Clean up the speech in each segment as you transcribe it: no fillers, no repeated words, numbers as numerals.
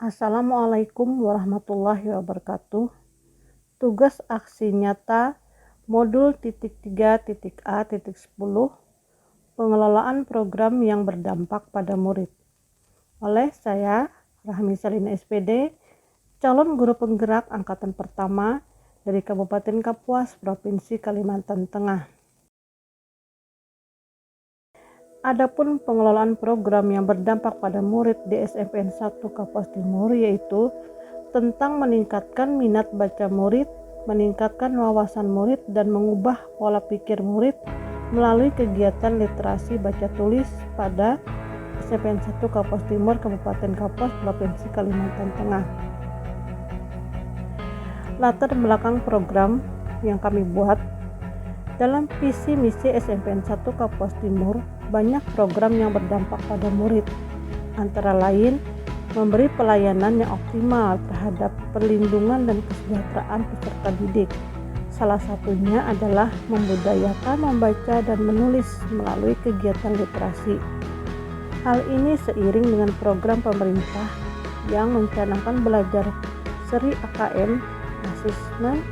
Assalamualaikum warahmatullahi wabarakatuh. Tugas aksi nyata modul 3.A.10 pengelolaan program yang berdampak pada murid. Oleh saya, Rahmi Salina SPD, calon guru penggerak angkatan pertama dari Kabupaten Kapuas, Provinsi Kalimantan Tengah. Adapun pengelolaan program yang berdampak pada murid di SMPN 1 Kapuas Timur yaitu tentang meningkatkan minat baca murid, meningkatkan wawasan murid dan mengubah pola pikir murid melalui kegiatan literasi baca tulis pada SMPN 1 Kapuas Timur Kabupaten Kapuas Provinsi Kalimantan Tengah. Latar belakang program yang kami buat dalam visi misi SMPN 1 Kapuas Timur banyak program yang berdampak pada murid, antara lain memberi pelayanan yang optimal terhadap perlindungan dan kesejahteraan peserta didik. Salah satunya adalah membudayakan membaca dan menulis melalui kegiatan literasi. Hal ini seiring dengan program pemerintah yang mencanangkan belajar seri AKM, asesmen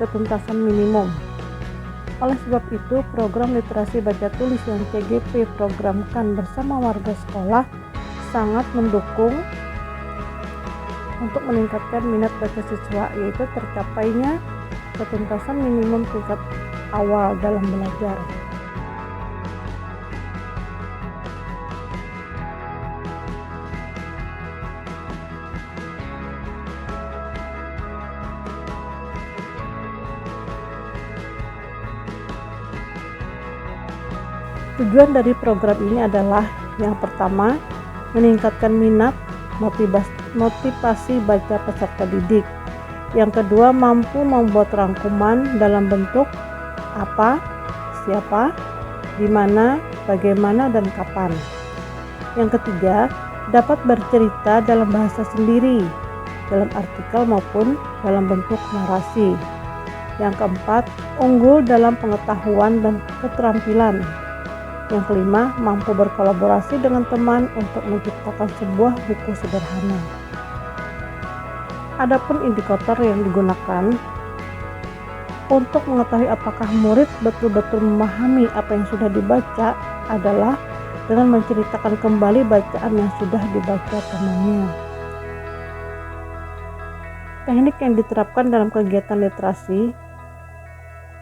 ketuntasan minimum. Oleh sebab itu, program literasi baca tulis yang CGP programkan bersama warga sekolah sangat mendukung untuk meningkatkan minat baca siswa, yaitu tercapainya ketuntasan minimum tingkat awal dalam belajar. Tujuan dari program ini adalah yang pertama, meningkatkan minat, motivasi baca peserta didik. Yang kedua, mampu membuat rangkuman dalam bentuk apa, siapa, di mana, bagaimana, dan kapan. Yang ketiga, dapat bercerita dalam bahasa sendiri, dalam artikel maupun dalam bentuk narasi. Yang keempat, unggul dalam pengetahuan dan keterampilan. Yang kelima, mampu berkolaborasi dengan teman untuk menciptakan sebuah buku sederhana. Adapun indikator yang digunakan untuk mengetahui apakah murid betul-betul memahami apa yang sudah dibaca adalah dengan menceritakan kembali bacaan yang sudah dibaca temannya. Teknik yang diterapkan dalam kegiatan literasi,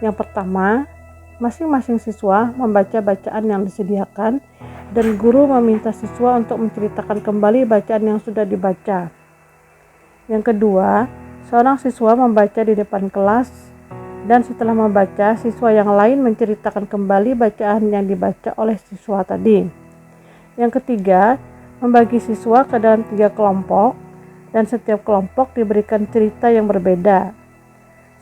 yang pertama, masing-masing siswa membaca bacaan yang disediakan dan guru meminta siswa untuk menceritakan kembali bacaan yang sudah dibaca. Yang kedua, seorang siswa membaca di depan kelas dan setelah membaca, siswa yang lain menceritakan kembali bacaan yang dibaca oleh siswa tadi. Yang ketiga, membagi siswa ke dalam 3 kelompok dan setiap kelompok diberikan cerita yang berbeda.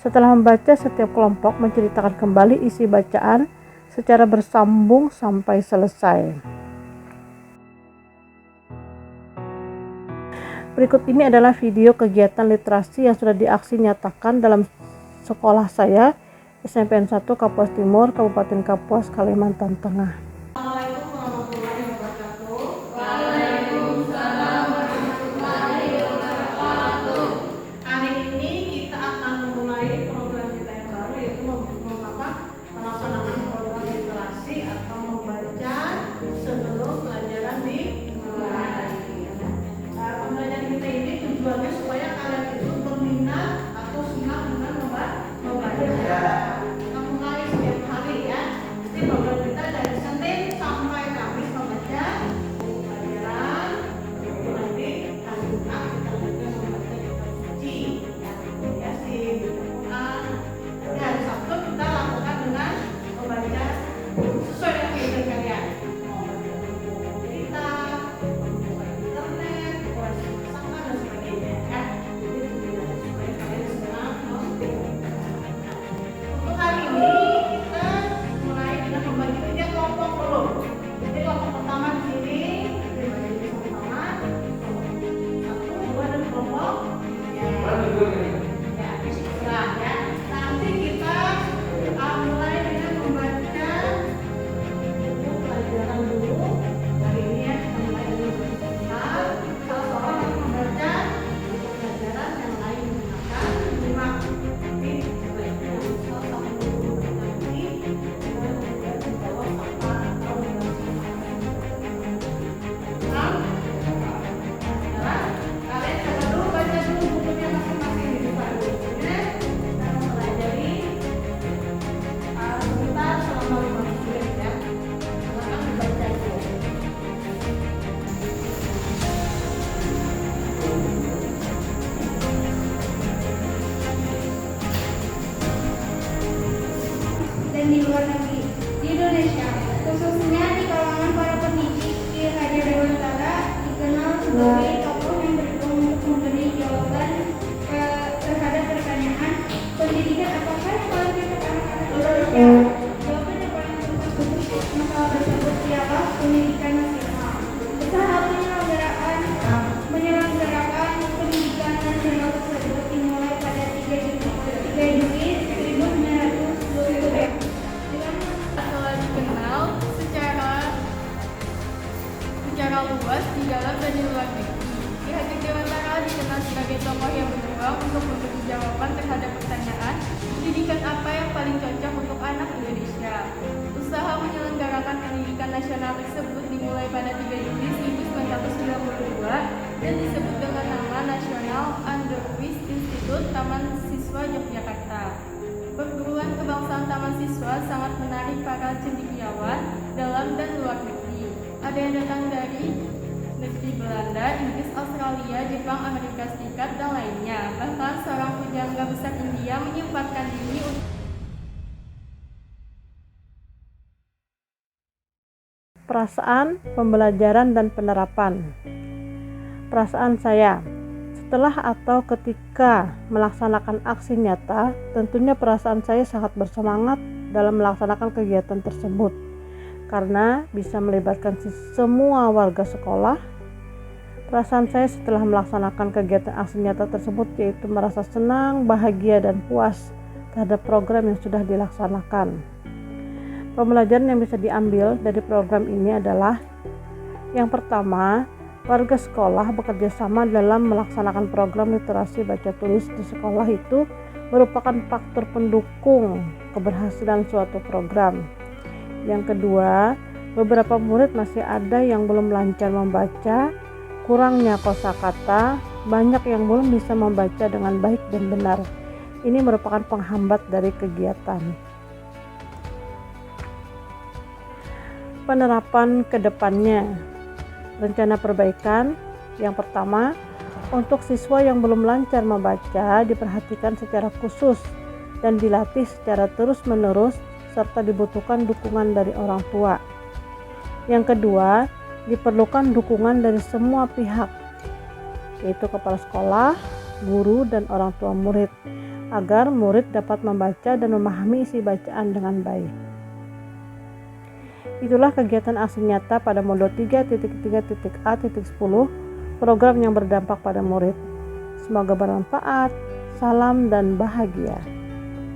Setelah membaca, setiap kelompok menceritakan kembali isi bacaan secara bersambung sampai selesai. Berikut ini adalah video kegiatan literasi yang sudah diaksi nyatakan dalam sekolah saya, SMPN 1 Kapuas Timur, Kabupaten Kapuas, Kalimantan Tengah. Tujuannya supaya kalian itu berminat atau senang dengan membaca. Kamu mulai setiap hari ya. Jadi program kita dari Senin sampai Kamis membaca pelajaran. Nanti hari Jumat kita belajar membaca kitab suci, Yasin, Al-Quran. Nanti hari Sabtu kita lakukan dengan membaca sesuai dengan keinginan kalian. Mau baca buku cerita, internet, koleksi masakan dan sebagainya. sebagai tokoh yang berjuang untuk memberi jawaban terhadap pertanyaan pendidikan apa yang paling cocok untuk anak Indonesia. Usaha menyelenggarakan pendidikan nasional tersebut dimulai pada 3 Juli 1992 dan disebut dengan nama National Underwis Institute Taman Siswa Yogyakarta. Perguruan kebangsaan Taman Siswa sangat menarik para cendekiawan dalam dan luar negeri. Ada yang datang dari negeri Belanda, Inggris, Australia, Jepang, Amerika Serikat, dan lainnya. Bahkan seorang pujangga besar India menyempatkan diri untuk perasaan, pembelajaran, dan penerapan. Perasaan saya setelah atau ketika melaksanakan aksi nyata, tentunya perasaan saya sangat bersemangat dalam melaksanakan kegiatan tersebut karena bisa melibatkan semua warga sekolah. Perasaan saya setelah melaksanakan kegiatan aksi nyata tersebut yaitu merasa senang, bahagia, dan puas terhadap program yang sudah dilaksanakan. Pembelajaran yang bisa diambil dari program ini adalah yang pertama, warga sekolah bekerja sama dalam melaksanakan program literasi baca tulis di sekolah itu merupakan faktor pendukung keberhasilan suatu program. Yang kedua, beberapa murid masih ada yang belum lancar membaca, kurangnya kosakata, banyak yang belum bisa membaca dengan baik dan benar. Ini merupakan penghambat dari kegiatan. Penerapan ke depannya. Rencana perbaikan. Yang pertama, untuk siswa yang belum lancar membaca diperhatikan secara khusus dan dilatih secara terus-menerus serta dibutuhkan dukungan dari orang tua. Yang kedua, diperlukan dukungan dari semua pihak, yaitu kepala sekolah, guru, dan orang tua murid, agar murid dapat membaca dan memahami isi bacaan dengan baik. Itulah kegiatan aksi nyata pada modul 3.3.A.10 program yang berdampak pada murid. Semoga bermanfaat. Salam dan bahagia.